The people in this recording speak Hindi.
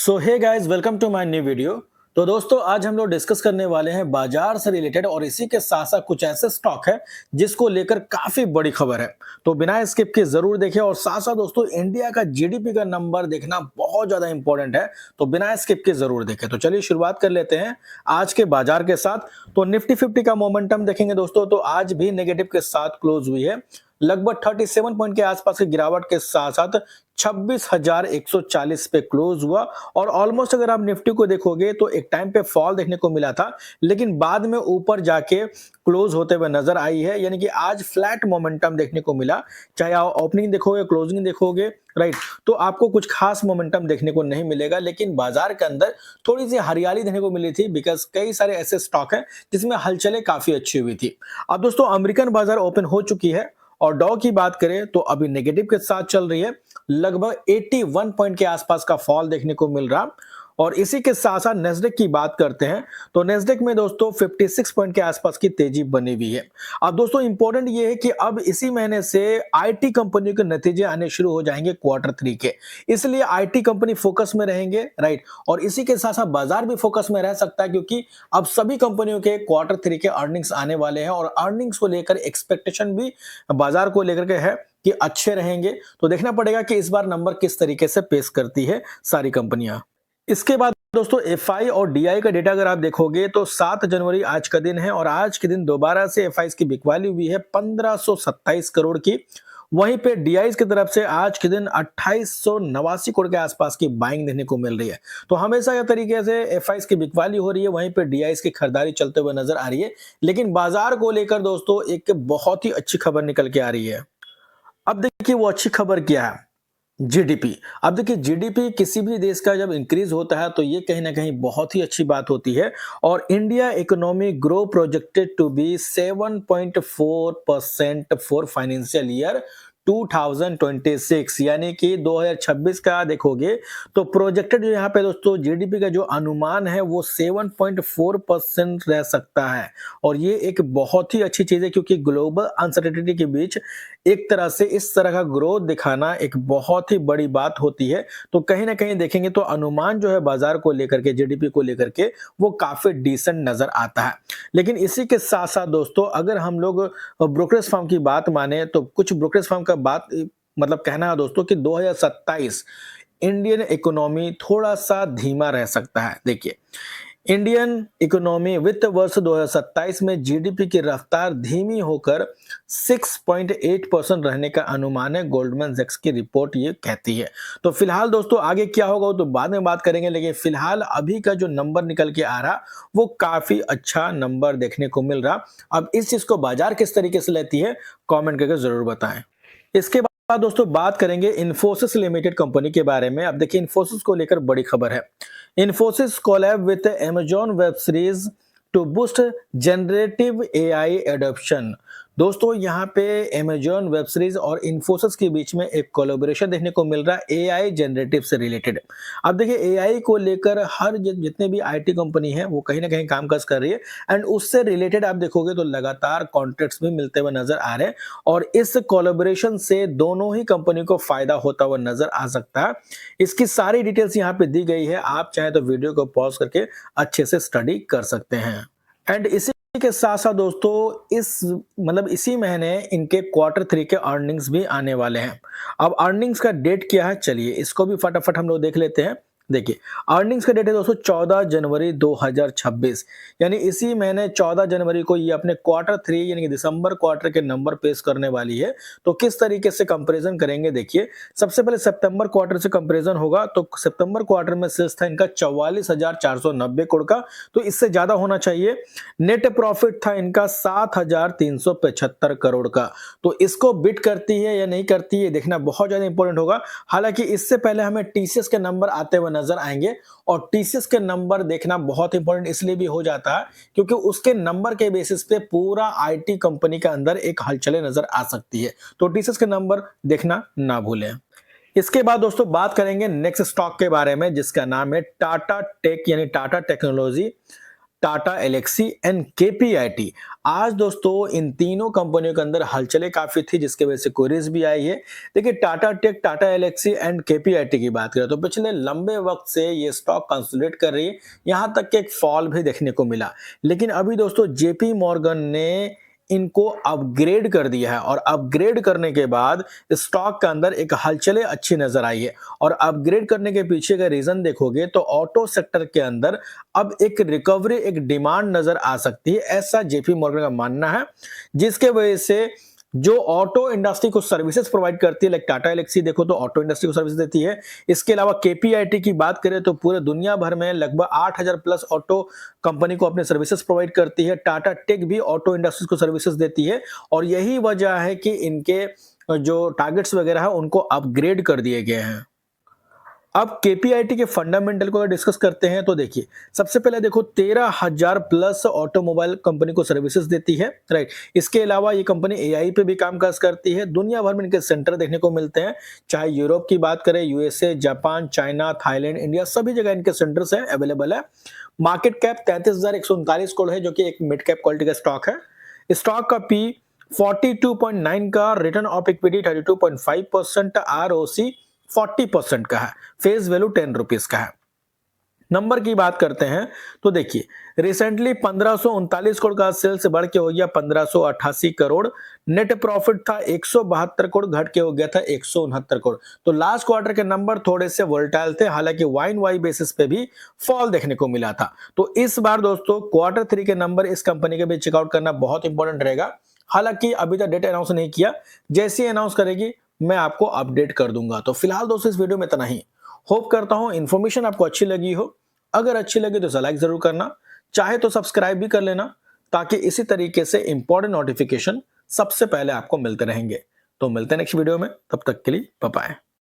So hey guys, welcome to my new video. तो दोस्तों, आज हम लोग डिस्कस करने वाले हैं बाजार से रिलेटेड और इसी के साथ साथ कुछ ऐसे स्टॉक है जिसको लेकर काफी बड़ी खबर है। तो बिना स्किप के जरूर देखें और साथ साथ दोस्तों इंडिया का जीडीपी का नंबर देखना बहुत ज्यादा इंपॉर्टेंट है। तो बिना स्किप के जरूर देखें। तो चलिए शुरुआत कर लेते हैं आज के बाजार के साथ। तो निफ्टी 50 का मोमेंटम देखेंगे दोस्तों, तो आज भी नेगेटिव के साथ क्लोज हुई है। लगभग 37 पॉइंट के आसपास की गिरावट के साथ साथ 26,140 पे क्लोज हुआ। और ऑलमोस्ट अगर आप निफ्टी को देखोगे तो एक टाइम पे फॉल देखने को मिला था, लेकिन बाद में ऊपर जाके क्लोज होते हुए नजर आई है। यानी कि आज फ्लैट मोमेंटम देखने को मिला। चाहे आप ओपनिंग देखोगे, क्लोजिंग देखोगे, राइट, तो आपको कुछ खास मोमेंटम देखने को नहीं मिलेगा। लेकिन बाजार के अंदर थोड़ी सी हरियाली देखने को मिली थी, बिकॉज कई सारे ऐसे स्टॉक हैं जिसमें हलचलें काफी अच्छी हुई थी। अब दोस्तों अमेरिकन बाजार ओपन हो चुकी है और डॉ की बात करें तो अभी नेगेटिव के साथ चल रही है। लगभग 81 पॉइंट के आसपास का फॉल देखने को मिल रहा। और इसी के साथ साथ नेस्डेक की बात करते हैं तो नेस्डेक में दोस्तों 56 पॉइंट के आसपास की तेजी बनी हुई है। अब दोस्तों इंपॉर्टेंट ये है कि अब इसी महीने से आईटी कंपनियों के नतीजे आने शुरू हो जाएंगे Q3 के, इसलिए आईटी कंपनी फोकस में रहेंगे, राइट। और इसी के साथ साथ बाजार भी फोकस में रह सकता है, क्योंकि अब सभी कंपनियों के Q3 के अर्निंग्स आने वाले हैं और अर्निंग्स को लेकर एक्सपेक्टेशन भी बाजार को लेकर के है कि अच्छे रहेंगे। तो देखना पड़ेगा कि इस बार नंबर किस तरीके से पेश करती है सारी कंपनियां। इसके बाद दोस्तों एफआई और डीआई का डेटा अगर आप देखोगे तो 7 जनवरी आज का दिन है और आज के दिन दोबारा से एफआई की बिक वैल्यू हुई है 1527 करोड़ की। वहीं पे डीआई की तरफ से आज के दिन 2889 करोड़ के आसपास की बाइंग देखने को मिल रही है। तो हमेशा यह तरीके से एफआई की बिक वैल्यू हो रही है, वहीं पे डीआई की खरीदारी चलते हुए नजर आ रही है। लेकिन बाजार को लेकर दोस्तों एक बहुत ही अच्छी खबर निकल के आ रही है। अब देखिए वो अच्छी खबर क्या है, जीडीपी। अब देखिए जीडीपी किसी भी देश का जब इंक्रीज होता है तो ये कहीं ना कहीं बहुत ही अच्छी बात होती है। और India economy grow projected to be 7.4% for financial year 2026, यानी कि 2026 का देखोगे तो प्रोजेक्टेड जो यहाँ पे दोस्तों जीडीपी का जो अनुमान है वो 7.4% रह सकता है। और ये एक बहुत ही अच्छी चीज है, क्योंकि ग्लोबल अनसर्टेनिटी के बीच एक तरह से इस तरह का ग्रोथ दिखाना एक बहुत ही बड़ी बात होती है। तो कहीं ना कहीं देखेंगे तो अनुमान जो है बाजार को लेकर के, जीडीपी को लेकर के, वो काफी डिसेंट नजर आता है। लेकिन इसी के साथ साथ दोस्तों अगर हम लोग ब्रोकरेज फर्म की बात माने तो कुछ ब्रोकरेज फर्म का बात मतलब कहना है दोस्तों कि 2027 इंडियन इकोनॉमी थोड़ा सा धीमा रह सकता है। देखिए इंडियन इकोनॉमी वित्त वर्ष 2027 में जीडीपी की रफ्तार धीमी होकर 6.8% रहने का अनुमान है, गोल्डमैन सैक्स की रिपोर्ट ये कहती है। तो फिलहाल दोस्तों आगे क्या होगा वो तो बाद में बात करेंगे, लेकिन फिलहाल अभी का जो नंबर निकल के आ रहा वो काफी अच्छा नंबर देखने को मिल रहा। अब इस चीज को बाजार किस तरीके से लेती है कमेंट करके जरूर बताएं। इसके बाद दोस्तों बात करेंगे इन्फोसिस लिमिटेड कंपनी के बारे में। अब देखिए इन्फोसिस को लेकर बड़ी खबर है। Infosys collab with Amazon web series to boost generative AI adoption. दोस्तों यहाँ पे Amazon वेब सीरीज और इन्फोसिस के बीच में एक कोलैबोरेशन देखने को मिल रहा है एआई जनरेटिव से रिलेटेड। अब देखिए एआई को लेकर हर जितने भी आईटी कंपनी है वो कहीं ना कहीं कामकाज कर रही है, एंड उससे रिलेटेड आप देखोगे तो लगातार कॉन्ट्रैक्ट्स भी मिलते हुए नजर आ रहे हैं। और इस कोलैबोरेशन से दोनों ही कंपनी को फायदा होता हुआ नजर आ सकता है। इसकी सारी डिटेल्स यहाँ पे दी गई है, आप चाहे तो वीडियो को पॉज करके अच्छे से स्टडी कर सकते हैं। एंड इसी के साथ साथ दोस्तों इसी महीने इनके Q3 के अर्निंग्स भी आने वाले हैं। अब अर्निंग्स का डेट क्या है, चलिए इसको भी फटाफट हम लोग देख लेते हैं। देखिए अर्निंग्स का डेट है दोस्तों 14 जनवरी 2026, यानी इसी महीने 14 जनवरी को ये अपने Q3 यानी कि दिसंबर क्वार्टर के नंबर पेश करने वाली है। तो किस तरीके से कंपैरिजन करेंगे, देखिए सबसे पहले सितंबर क्वार्टर से कंपैरिजन होगा। तो सितंबर क्वार्टर में सेल्स था इनका 44,490 करोड़ का, तो इससे ज्यादा होना चाहिए। नेट प्रॉफिट था इनका 7,375 करोड़ का। तो इसको बिट करती है या नहीं करती है देखना बहुत ज्यादा इंपॉर्टेंट होगा। हालांकि इससे पहले हमें टीसीएस के नंबर आते हुए नजर आएंगे, और टीसीएस के नंबर देखना बहुत इंपॉर्टेंट इसलिए भी हो जाता है क्योंकि उसके नंबर के बेसिस पे पूरा आईटी कंपनी के अंदर एक हलचलें नजर आ सकती है। तो टीसीएस के नंबर देखना ना भूलें। इसके बाद दोस्तों बात करेंगे नेक्स्ट स्टॉक के बारे में, जिसका नाम है टाटा टेक यानी Tata technology. Tata Elxsi and KPIT. आज दोस्तों इन तीनों कंपनियों के अंदर हलचलें काफी थी, जिसकी वजह से क्वेरीज भी आई है। देखिए Tata tech, Tata Elxsi and KPIT की बात करें तो पिछले लंबे वक्त से ये स्टॉक कंसोलिडेट कर रही है, यहां तक कि एक फॉल भी देखने को मिला। लेकिन अभी दोस्तों जेपी मॉर्गन ने इनको अपग्रेड कर दिया है और अपग्रेड करने के बाद स्टॉक के अंदर एक हलचलें अच्छी नजर आई है। और अपग्रेड करने के पीछे का रीजन देखोगे तो ऑटो सेक्टर के अंदर अब एक रिकवरी, एक डिमांड नजर आ सकती है, ऐसा जेपी मॉर्गन का मानना है। जिसके वजह से जो ऑटो इंडस्ट्री को सर्विसेज प्रोवाइड करती है, लाइक टाटा एलेक्सी देखो तो ऑटो इंडस्ट्री को सर्विस देती है। इसके अलावा केपीआईटी की बात करें तो पूरे दुनिया भर में लगभग 8000 प्लस ऑटो कंपनी को अपने सर्विसेज प्रोवाइड करती है। टाटा टेक भी ऑटो इंडस्ट्रीज को सर्विसेज देती है और यही वजह है कि इनके जो टारगेट्स वगैरह है उनको अपग्रेड कर दिए गए हैं। अब केपीआईटी के फंडामेंटल को डिस्कस करते हैं तो देखिए सबसे पहले देखो 13,000 प्लस ऑटोमोबाइल कंपनी को सर्विसेज देती है, राइट। इसके अलावा ये कंपनी एआई पे भी कामकाज करती है। दुनिया भर में इनके सेंटर देखने को मिलते हैं, चाहे यूरोप की बात करें, USA, Japan, China, Thailand, India, सभी जगह इनके सेंटर्स हैं, अवेलेबल है। मार्केट कैप 33,139 करोड़ है, जो कि एक मिड कैप क्वालिटी का स्टॉक है। स्टॉक का पी 42.9 का, रिटर्न ऑफ इक्विटी 32.5%, आरओसी 40% का है, फेस वैल्यू 10 रुपीज का है। नंबर की बात करते हैं तो देखिए रिसेंटली 1539 करोड़ का सेल से बढ़ के हो गया 1588 करोड़। नेट प्रॉफिट था 172 करोड़, घट के हो गया था 169 करोड़। तो लास्ट क्वार्टर के नंबर थोड़े से वोलेटाइल थे, हालांकि वाइन वाई बेसिस पे भी फॉल देखने को मिला था। तो इस बार दोस्तों क्वार्टर 3 के नंबर इस कंपनी के भी चेकआउट करना बहुत इंपॉर्टेंट रहेगा। हालांकि अभी तक डेट अनाउंस नहीं किया, जैसे ही अनाउंस करेगी मैं आपको अपडेट कर दूंगा। तो फिलहाल दोस्तों इस वीडियो में इतना ही। होप करता हूं इन्फॉर्मेशन आपको अच्छी लगी हो। अगर अच्छी लगी तो लाइक जरूर करना, चाहे तो सब्सक्राइब भी कर लेना, ताकि इसी तरीके से इंपॉर्टेंट नोटिफिकेशन सबसे पहले आपको मिलते रहेंगे। तो मिलते हैं नेक्स्ट वीडियो में, तब तक के लिए बाय बाय।